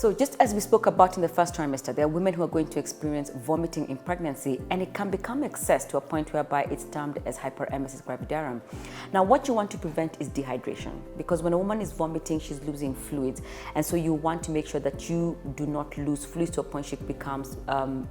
So just as we spoke about in the first trimester, there are women who are going to experience vomiting in pregnancy, and it can become excess to a point whereby it's termed as hyperemesis gravidarum. Now, what you want to prevent is dehydration, because when a woman is vomiting, she's losing fluids, and so you want to make sure that you do not lose fluids to a point she becomes,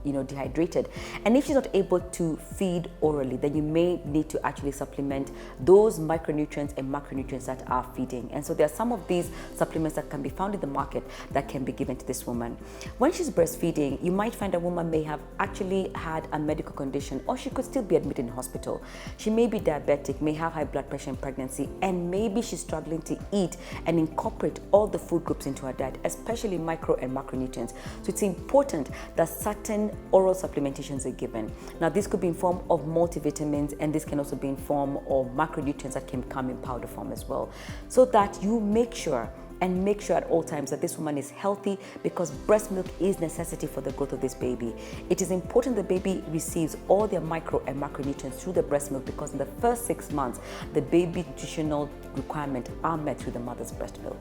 dehydrated. And if she's not able to feed orally, then you may need to actually supplement those micronutrients and macronutrients that are feeding. And so there are some of these supplements that can be found in the market that can be given to this woman. When she's breastfeeding, you might find a woman may have actually had a medical condition, or she could still be admitted in hospital. She may be diabetic, may have high blood pressure in pregnancy, and maybe she's struggling to eat and incorporate all the food groups into her diet, especially micro and macronutrients. So it's important that certain oral supplementations are given. Now, this could be in form of multivitamins, and this can also be in form of macronutrients that can come in powder form as well, so that you make sure at all times that this woman is healthy, because breast milk is necessity for the growth of this baby. It is important the baby receives all their micro and macronutrients through the breast milk, because in the first 6 months, the baby nutritional requirements are met through the mother's breast milk.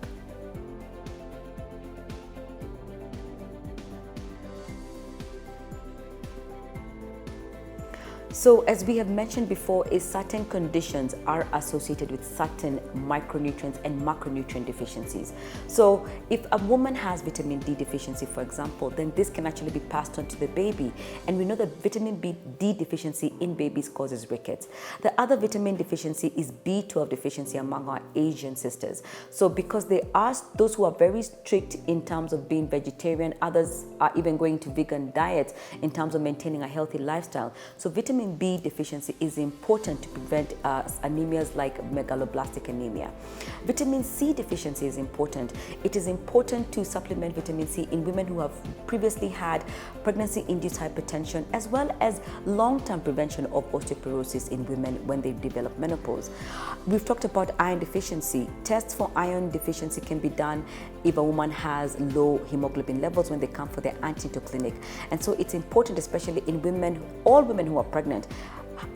So as we have mentioned before, is certain conditions are associated with certain micronutrients and macronutrient deficiencies. So if a woman has vitamin D deficiency, for example, then this can actually be passed on to the baby. And we know that vitamin D deficiency in babies causes rickets. The other vitamin deficiency is B12 deficiency among our Asian sisters. So because they are those who are very strict in terms of being vegetarian, others are even going to vegan diets in terms of maintaining a healthy lifestyle. So vitamin B deficiency is important to prevent anemias like megaloblastic anemia. Vitamin C deficiency is important. It is important to supplement vitamin C in women who have previously had pregnancy-induced hypertension, as well as long-term prevention of osteoporosis in women when they develop menopause. We've talked about iron deficiency. Tests for iron deficiency can be done if a woman has low hemoglobin levels when they come for their antenatal clinic. And so it's important, especially in women, all women who are pregnant,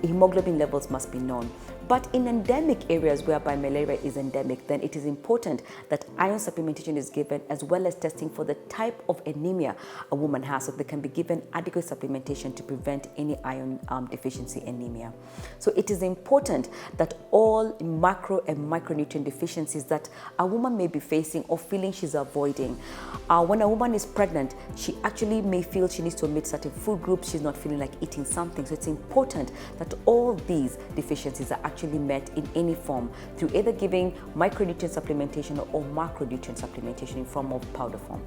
hemoglobin levels must be known. But in endemic areas whereby malaria is endemic, then it is important that iron supplementation is given, as well as testing for the type of anemia a woman has, so they can be given adequate supplementation to prevent any iron deficiency anemia. So it is important that all macro and micronutrient deficiencies that a woman may be facing or feeling she's avoiding. When a woman is pregnant, she actually may feel she needs to omit certain food groups, she's not feeling like eating something. So it's important that all these deficiencies are actually met in any form through either giving micronutrient supplementation or macronutrient supplementation in form of powder form.